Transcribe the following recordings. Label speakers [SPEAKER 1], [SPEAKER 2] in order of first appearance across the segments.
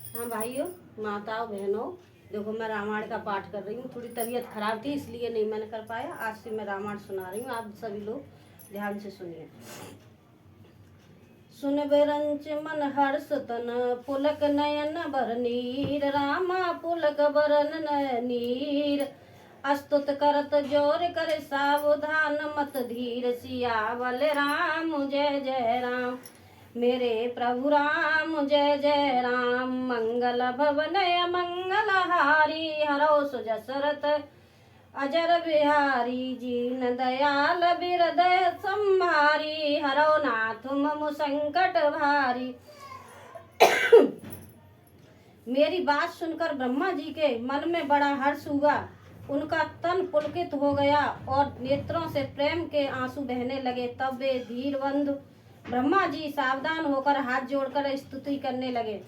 [SPEAKER 1] हाँ भाइयों, माताओं, बहनों, देखो मैं रामायण का पाठ कर रही हूँ। थोड़ी तबीयत खराब थी इसलिए नहीं मैंने कर पाया। आज से मैं रामायण सुना रही हूँ, आप सभी लोग ध्यान से सुनिए। सुन बेरंच मन हर्ष तन पुलक नयन बरनीर, रामा पुलक बरन नीर। अस्तुत करत जोर कर सावधान मत धीर, सियावल राम जय जय राम। मेरे प्रभु राम जय जय राम। मंगल भवन मंगल हारी, हरो सुजसरत अजर बिहारी। जीन दयाल बिरदय संहारी, हरो नाथ मम संकट भारी। मेरी बात सुनकर ब्रह्मा जी के मन में बड़ा हर्ष हुआ। उनका तन पुलकित हो गया और नेत्रों से प्रेम के आंसू बहने लगे। तब वे धीर बंधु ब्रह्मा जी सावधान होकर हाथ जोड़कर स्तुति करने लगे।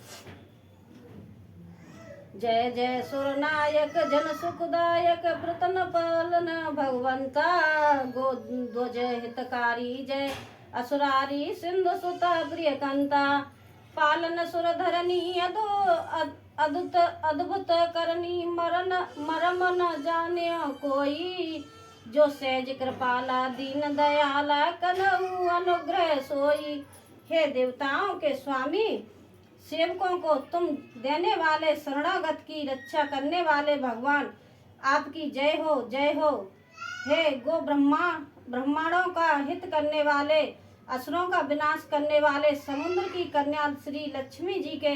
[SPEAKER 1] जय जय सुरनायक जन सुखदायक प्रतन पालन भगवंता, गो ध्वज हितकारी जय असुरारी सिंधु सुत प्रिय कंता। पालन सुर धरनी अद्भुत अद्भुत करनी, मरन मरम न जाने कोई। जो सहज कृपाला दीन दयाला, कनहु अनुग्रह सोई। हे देवताओं के स्वामी, सेवकों को तुम देने वाले, शरणागत की रक्षा करने वाले भगवान, आपकी जय हो जय हो। हे गो ब्रह्मांडों का हित करने वाले, असुरों का विनाश करने वाले, समुद्र की कन्या श्री लक्ष्मी जी के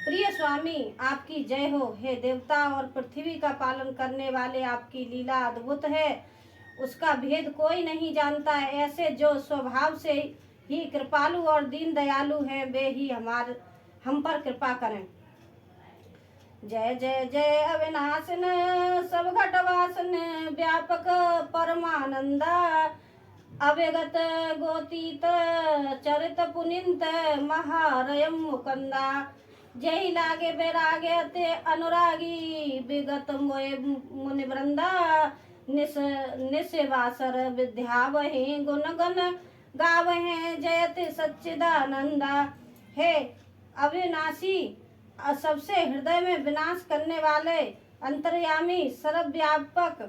[SPEAKER 1] प्रिय स्वामी, आपकी जय हो। हे देवता और पृथ्वी का पालन करने वाले, आपकी लीला अद्भुत है, उसका भेद कोई नहीं जानता है। ऐसे जो स्वभाव से ही कृपालु और दीन दयालु हैं, वे ही हम पर कृपा करें। जय जय जय अविनाशन सब घटवासन, व्यापक परमानंदा। अवगत गोतीत चरित पुनित, महारयम मुकंदा। जय लागे बैरागे अते अनुरागी, विगत मोए मुनि वृंदा। निस्वासर विद्या वही गुण गण गावहे, जयति सच्चिदानंदा। हे अविनाशी, सबसे हृदय में विनाश करने वाले, अंतर्यामी, सर्वव्यापक,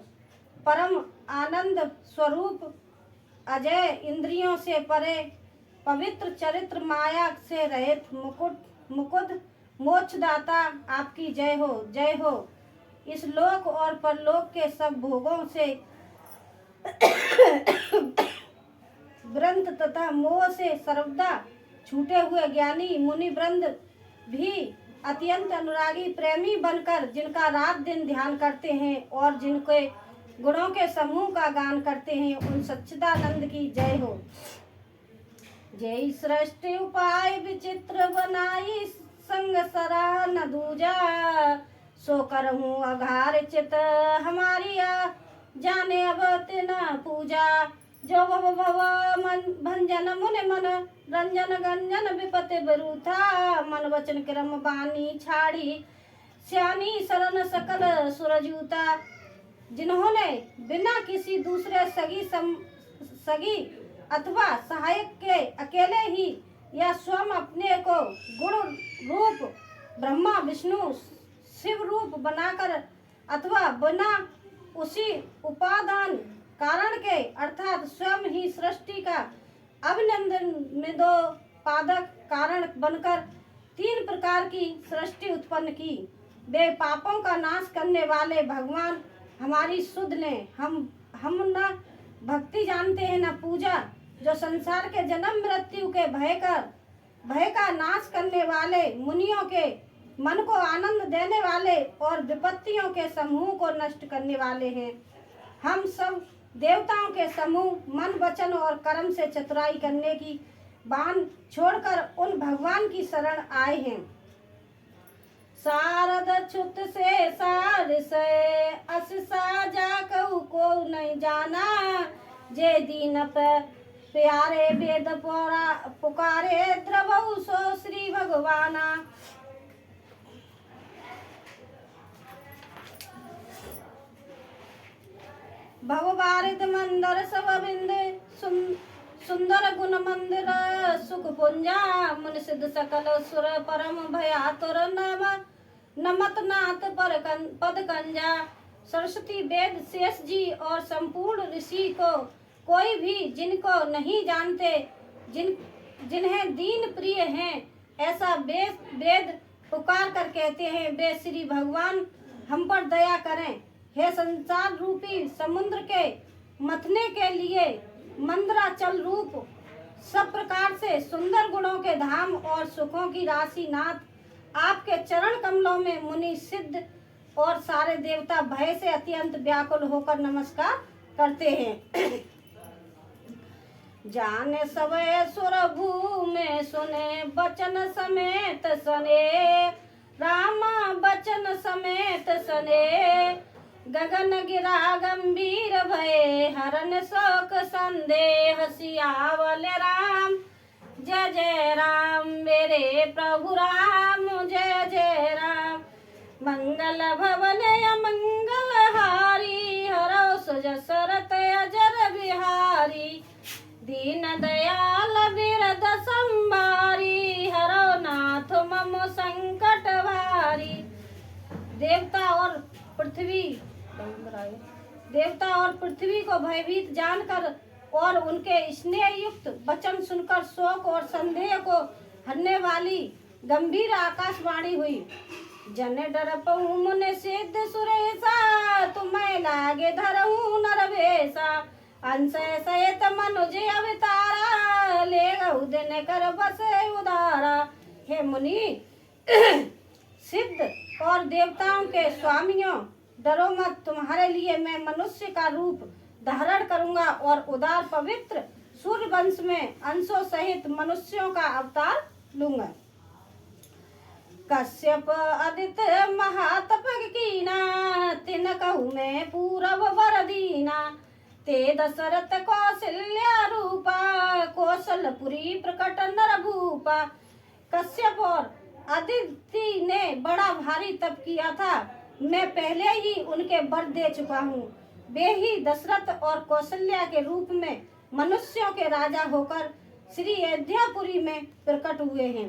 [SPEAKER 1] परम आनंद स्वरूप, अजय, इंद्रियों से परे, पवित्र चरित्र, माया से रहित, मुकुद मोक्षदाता, आपकी जय हो जय हो। इस लोक और परलोक के सब भोगों से वृंद तथा मोह से सर्वदा छूटे हुए ज्ञानी मुनि वृंद भी अत्यंत अनुरागी प्रेमी बनकर, जिनका रात दिन ध्यान करते हैं और जिनके गुणों के समूह का गान करते हैं, उन सच्चिदानंद की जय हो। जय सृष्टि उपाय विचित्र बनाई, संग सरा न दूजा। सो करहूँ अघार चित हमारी, जाने अब तिना पूजा। जो भव भव मन भंजन मुनि मन, रंजन गंजन विपति बरूथा। मन वचन क्रम बानी छाड़ी, श्यानी शरण सकल सुरजूता। जिन्होंने बिना किसी दूसरे सगी अथवा सहायक के अकेले ही या स्वयं अपने को गुण रूप ब्रह्मा विष्णु शिव रूप बनाकर, अथवा बिना उसी उपादान कारण के अर्थात स्वयं ही सृष्टि का अभिनंदन निदोपादक कारण बनकर 3 प्रकार की सृष्टि उत्पन्न की, वे पापों का नाश करने वाले भगवान हमारी सुध ने। हम न भक्ति जानते हैं न पूजा। जो संसार के जन्म मृत्यु के भय का नाश करने वाले, मुनियों के मन को आनंद देने वाले और विपत्तियों के समूह को नष्ट करने वाले हैं। हम सब देवताओं के समूह मन वचन और कर्म से चतुराई करने की बाण छोड़कर उन भगवान की शरण आए हैं। शारद छुत से सार से अस साजा कहू को नहीं जाना। जे दीन प्यारे वेद पुकारे, द्रवहु सो श्री भगवाना। भवबारित मंदर सब बिंद सुंदर गुण मंदिर सुख पुंजा मुनि सिद्ध सकल सुर परम भयातुर नम नमत नाथ पद कंजा। सरस्वती वेद शेष जी और संपूर्ण ऋषि को कोई भी जिनको नहीं जानते, जिन्हें दीन प्रिय हैं, ऐसा वेद पुकार कर कहते हैं, वे श्री भगवान हम पर दया करें। हे संसार रूपी समुद्र के मथने के लिए मंदराचल रूप सब प्रकार से सुंदर गुणों के धाम और सुखों की राशि नाथ, आपके चरण कमलों में मुनि सिद्ध और सारे देवता भय से अत्यंत व्याकुल होकर नमस्कार करते हैं। जाने सवै सुर भूमि सुने बचन समेत सने, रामा बचन समेत सने। गगन गिरा गंभीर भय हरन शोक संदेह, सियावल राम जय जय राम मेरे प्रभु राम जय जय राम। मंगल भवन मंगल हारी हरो सुज सरत अजर बिहारी, दीन दयाल बिरद संभारी हरो नाथ मम संकट भारी। देवता और पृथ्वी को भयभीत जानकर और उनके स्नेह युक्त वचन सुनकर शोक और संदेह को हरने वाली गंभीर आकाशवाणी हुई। जन डरपहु मुनि सिद्ध सुरेशा, तुम्हें लागे धरहु नरवेशा। अंशय सहित मनुज अवतारा, ले गऊ दिन कर बसे उदारा। हे मुनि सिद्ध और देवताओं के स्वामियों, डरो मत, तुम्हारे लिए मैं मनुष्य का रूप धारण करूंगा और उदार पवित्र सूर्य वंश में अंशों सहित मनुष्यों का अवतार लूंगा। कश्यप आदित्य महातप कीना, तिन कहूँ मैं पूरब वर दीना। ते दशरथ कौशल्या रूपा, कौशलपुरी प्रकट नर भूपा। कश्यप और आदित्य ने बड़ा भारी तप किया था, मैं पहले ही उनके वर दे चुका हूँ। वे ही दशरथ और कौशल्या के रूप में मनुष्यों के राजा होकर श्री अयोध्यापुरी में प्रकट हुए हैं।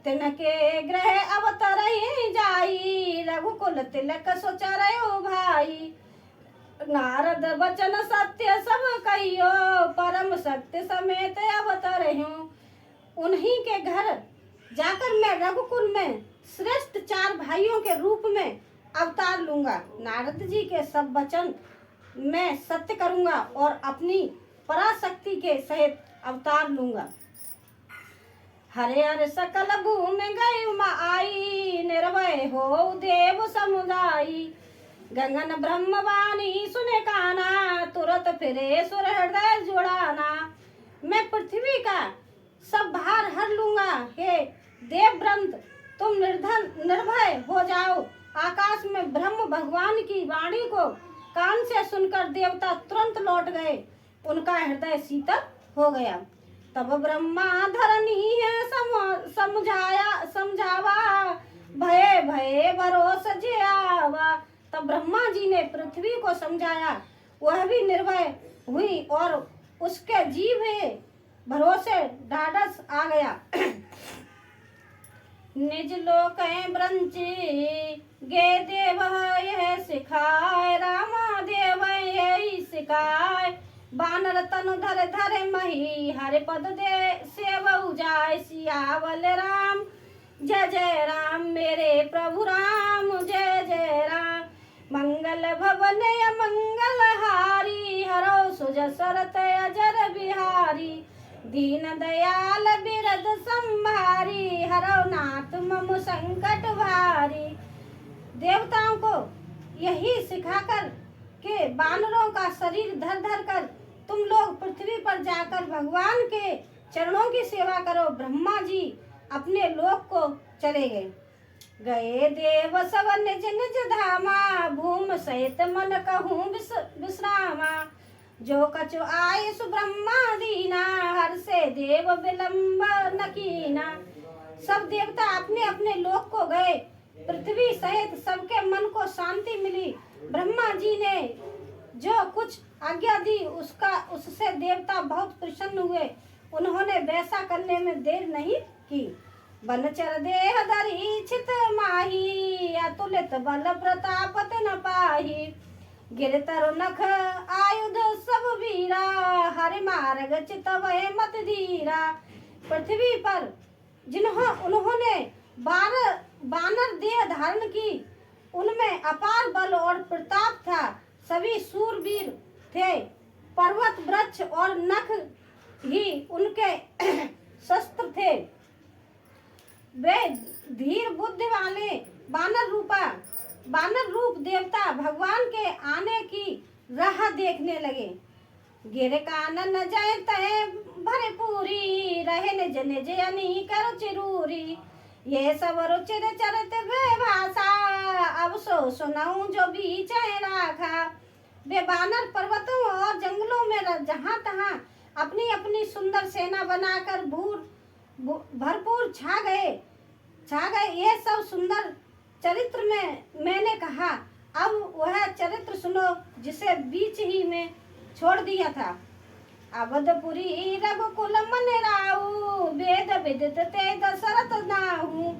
[SPEAKER 1] तिनके ग्रह अवतरहि जाई, रघुकुल तिलक सोचरयो भाई। नारद वचन सत्य सब कहियो, परम सत्य समेत अवतरहूं। उन्हीं के घर जाकर मैं रघुकुल में श्रेष्ठ 4 भाइयों के रूप में अवतार लूंगा। नारद जी के सब वचन मैं सत्य करूंगा और अपनी पराशक्ति के सहित अवतार लूंगा। हरे हर सकल भूमि गई आई, निर्भय हो देव समुदायी। गगन ब्रह्मवाणी सुने काना, तुरंत फिरे सुर हृदय जुड़ाना। मैं पृथ्वी का सब भार हर लूंगा। हे देवव्रत, तुम निर्भय हो जाओ। आकाश में ब्रह्म भगवान की वाणी को कान से सुनकर देवता तुरंत लौट गए, उनका हृदय शीतल हो गया। तब ब्रह्मा धरनी है समझावा, भय भय भरोस जियावा। तब ब्रह्मा जी ने पृथ्वी को समझाया, वह भी निर्भय हुई और उसके जीव भरोसे ढाढ़स आ गया। निज लोक ब्रंची गे देव यह सिखाए, रामा देव यही सिखाए। बानर तनु धर धर मही, हरि पद दे सेवऊ जाय। सियावल राम जय जय राम मेरे प्रभु राम जय जय राम। मंगल भवन मंगल हारी, हरो सुज सरत अजर बिहारी। दीन दयाल बिरद संभारी, हरो नाथ मम संकट भारी। देवताओं को यही सिखाकर के बानरों का शरीर धर धर कर तुम लोग पृथ्वी पर जाकर भगवान के चरणों की सेवा करो। ब्रह्मा जी अपने लोक को चले गए देव सब निज निज धामा, भूम सहित मन कहूँ विश्रामा। जो कछु आए सुब्रह्मा दीना, हर से देव विलंब न कीना। सब देवता अपने अपने लोक को गए, पृथ्वी सहित सबके मन को शांति मिली। ब्रह्मा जी ने जो कुछ आज्ञा दी उससे देवता बहुत प्रसन्न हुए। उन्होंने वैसा करने में देर नहीं की। बनचर देह धरि छित माही, अतुलित बल प्रतापत न पाही। गिरतर नख आयुध सब वीरा, हरि मार्ग चितवै मत धीरा। पृथ्वी पर उन्होंने बानर देह धारण की, उनमें अपार बल और प्रताप था। सभी सूरवीर थे। पर्वत वृक्ष और नख ही उनके शस्त्र थे। वे धीर बुद्धि वाले बानर रूप देवता भगवान के आने की राह देखने लगे। गिर कानन जय तय भरे पूरी, रहे निज निज अनीक रुचिरूरी। ये सब रुचिर चरित वे भाषा, अब सो सुनाऊं जो बीच राखा। वे बानर पर्वतों और जंगलों में जहाँ तहाँ अपनी अपनी सुंदर सेना बनाकर भरपूर छा गए। ये सब सुंदर चरित्र में मैंने कहा। अब वह चरित्र सुनो जिसे बीच ही में छोड़ दिया था। अवधपुरी रघुकुल मन राऊ, वेद विदित ते दशरथ नाहू।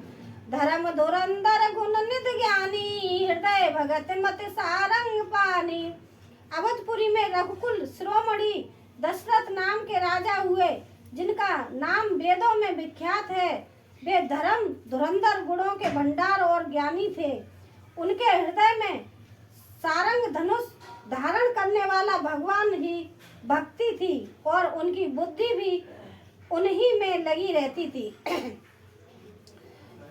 [SPEAKER 1] धर्म धुरंधर गुण निध ज्ञानी, हृदय भगत मति सारंग पानी। अवधपुरी में रघुकुल शिरोमणि दशरथ नाम के राजा हुए, जिनका नाम वेदों में विख्यात है। वे धर्म धुरंधर गुणों के भंडार और ज्ञानी थे। उनके हृदय में सारंग धनुष धारण करने वाला भगवान ही भक्ति थी, और उनकी बुद्धि भी उन्हीं में लगी रहती थी।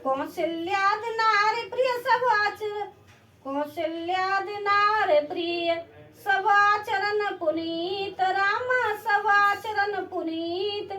[SPEAKER 1] कौशल्यादि नारी प्रिय सब आचरण पुनीत, राम सब आचरण पुनीत।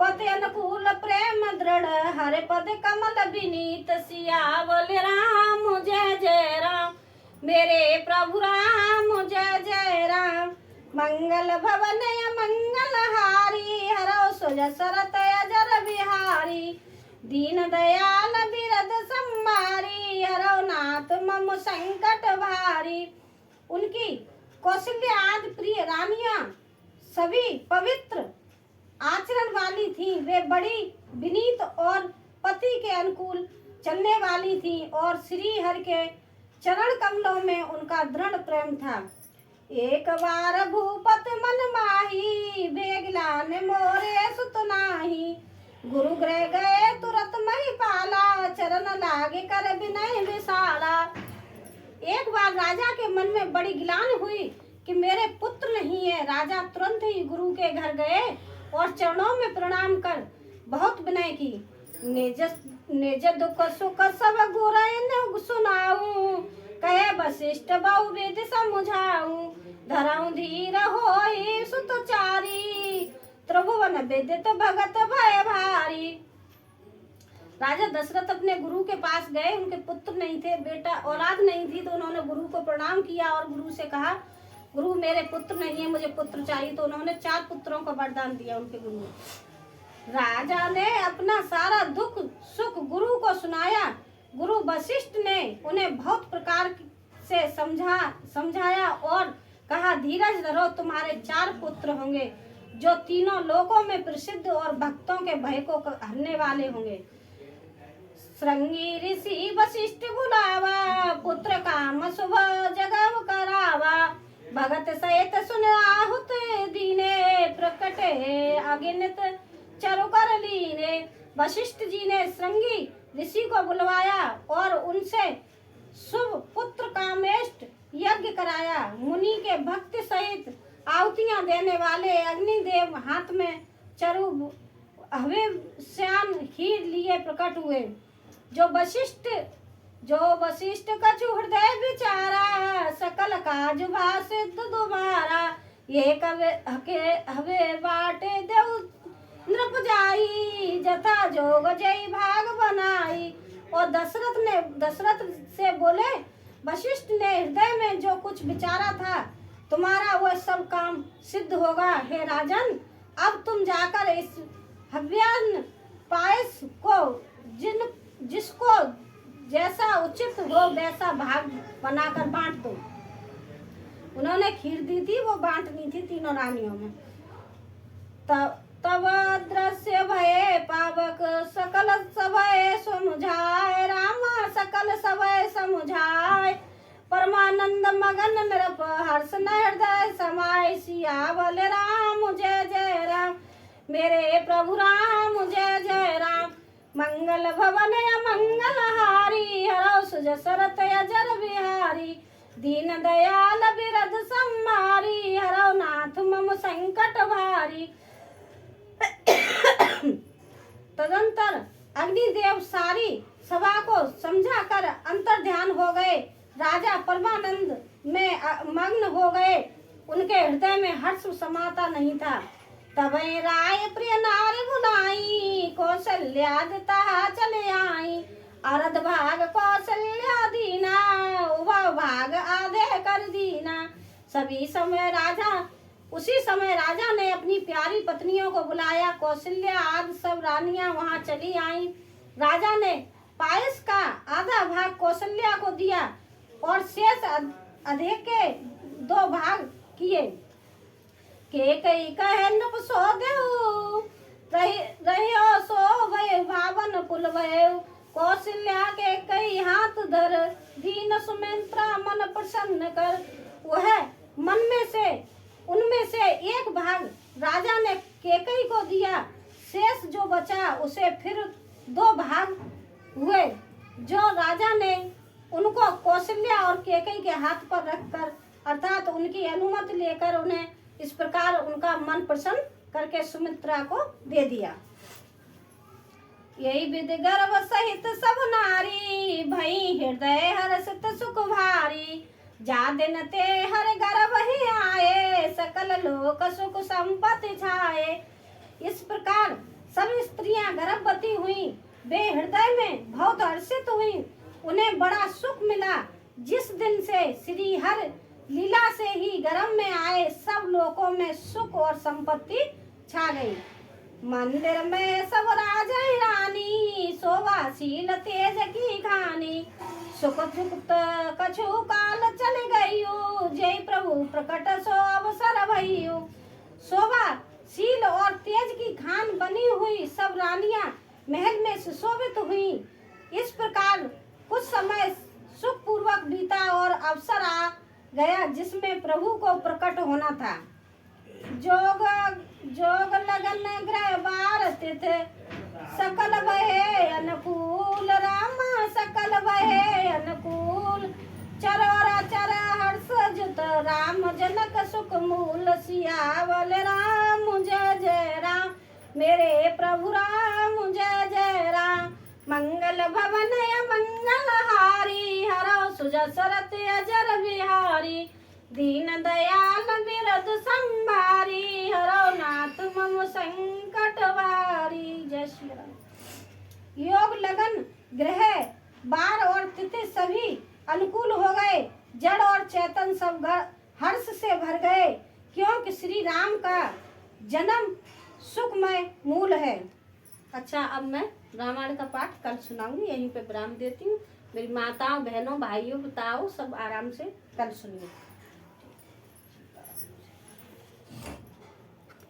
[SPEAKER 1] पति अनुकूल प्रेम दृढ़, हरे पद कमल विनीत। सियावल राम जय जय राम, मेरे प्रभु राम जय जय राम। मंगल भवन मंगल हारी, हरो सुजसरत अजर बिहारी। दीन दयाल बिरद संभारी, हरो नाथ मम संकट भारी। उनकी कौशल्या आदि प्रिय रानियां सभी पवित्र आचरण वाली थी। वे बड़ी विनीत और पति के अनुकूल चलने वाली थी, और श्री हरि के चरण कमलों में उनका दृढ़ प्रेम था। एक बार भूपत मन माही, बेगलान मोरे सुत नाही। गुरु गृह गए तुरंत महिपाला, चरण लागे कर विनय विशाला। एक बार राजा के मन में बड़ी गिलान हुई कि मेरे पुत्र नहीं है। राजा तुरंत ही गुरु के घर गए और चरणों में प्रणाम कर बहुत विनय की। निज दुख सुख सब गुरु सुनाऊं, कहे वशिष्ठ बहु विधि समझाऊं। धरऊं धीर होई सुतचारी, त्रिभुवन विदित भगत भय भारी। राजा दशरथ अपने गुरु के पास गए। उनके पुत्र नहीं थे, बेटा औलाद नहीं थी, तो उन्होंने गुरु को प्रणाम किया और गुरु से कहा, गुरु मेरे पुत्र नहीं है, मुझे पुत्र चाहिए। तो उन्होंने 4 पुत्रों का वरदान दिया उनके गुरु। राजा ने अपना सारा दुख सुख गुरु को सुनाया। गुरु वशिष्ठ ने उन्हें बहुत प्रकार से समझाया और कहा, धीरज धरो, तुम्हारे 4 पुत्र होंगे जो तीनों लोकों में प्रसिद्ध और भक्तों के भय को हरने वाले होंगे। श्रृंगी ऋषि वशिष्ठ बुलावा, पुत्र काम शुभ जगव करावा। भगत सहित सुन आहुत दीने, प्रकटे अगिनत चरु कर लीने। वशिष्ठ जी ने श्रृंगी ऋषि को बुलवाया और उनसे शुभ पुत्र कामेष्ट यज्ञ कराया। मुनि के भक्ति सहित आहुतियां देने वाले अग्निदेव हाथ में चरु हविष्यान खीर लिए प्रकट हुए। जो वशिष्ठ कछु हृदय विचारा, सकल काज भाषित दोबारा। ये हवे बाटे देव नृप जाई, जथा जोग जय भाग बनाई। और दशरथ से बोले, वशिष्ठ ने हृदय में जो कुछ विचारा था, तुम्हारा वह सब काम सिद्ध होगा। हे राजन, अब तुम जाकर इस हव्यान पायस को जिसको जैसा उचित हो वैसा भाग बनाकर बांट दो। उन्होंने खीर दी थी, वो बांटनी थी तीनों रानियों में। तब दृश्य भये पावक सकल सभय समुझाए, रामा सकल सभय समुझाए। परमानंद मगन नृप हर्ष न हृदय समाय, सियावल राम जय जय राम, मेरे प्रभु राम जय जय राम। मंगल भवन मंगल हारी, हरौ सुज सरत अजर बिहारी। दीन दयाल बिरध सम्मारी, हरौ नाथ मम संकट भारी। तदंतर अग्निदेव सारी सभा को समझा कर अंतर ध्यान हो गए। राजा परमानंद में मग्न हो गए, उनके हृदय में हर्ष समाता नहीं था। तब राय प्रिय नारी बुलाई, कौशल्या दिता चले आई। अरध भाग कौशल्या दीना, उभा भाग आधे कर दीना। उसी समय राजा ने अपनी प्यारी पत्नियों को बुलाया। कौशल्या आदि सब रानियां वहां चली आईं। राजा ने पायस का आधा भाग कौशल्या को दिया और शेष आधे के 2 भाग किए। के कई कहे नृप सो देऊ, रहियो सो भय भावन पुल भयऊ। कौशल्या के कई हाथ धर, दीन सुमित्रा मन प्रसन्न कर। वह मन में से उनमें से एक भाग राजा ने केकई को दिया। शेष जो बचा उसे फिर 2 भाग हुए, जो राजा ने उनको कौशल्या और केकई के हाथ पर रखकर, अर्थात उनकी अनुमति लेकर उन्हें इस प्रकार उनका मन प्रसन्न करके सुमित्रा को दे दिया। यही विधि गर्भ सहित सब नारी, भई हृदय हर्षित सुख भारी। जा दिन ते हर गर्भ ही आए, सकल लोक सुख संपत्ति छाए। इस प्रकार सब स्त्रियां गर्भवती हुई, वे हृदय में बहुत हर्षित हुई, उन्हें बड़ा सुख मिला। जिस दिन से श्री हर लीला से ही गर्भ में आए, सब लोकों में सुख और संपत्ति छा गई। मंदिर में सब राजा रानी, शोभाशील तेज की खानी। सुख दुख कछु काल चल गयु, जय प्रभु प्रकट सो अवसर भयु। शोभाशील और तेज की खान बनी हुई सब रानियां महल में सुशोभित हुई। इस प्रकार कुछ समय सुख पूर्वक बीता और अवसर आ गया जिसमें प्रभु को प्रकट होना था। जोग लगन ग्रह बार स्थित, सकल भये अनुकूल, रामा सकल भये अनुकूल। चरोर चर हर्ष जुत, राम जनक सुख मूल। सियावल राम जय जय राम, मेरे प्रभु राम जय जय राम। मंगल भवन मंगल हारी, हरौ सुज सरत अजर बिहारी। दीन दयाल बिरध संभारी, हरौ नाथ मम संकट भारी। जय श्री राम। योग लगन ग्रह बार और तिथि सभी अनुकूल हो गए। जड़ और चेतन सब हर्ष से भर गए, क्योंकि श्री राम का जन्म सुखमय मूल है। अच्छा, अब मैं रामायण का पाठ कल सुनाऊंगी, यहीं पे विराम देती हूँ। मेरी माताओं बहनों भाइयों बताओ सब आराम से कल सुनिए।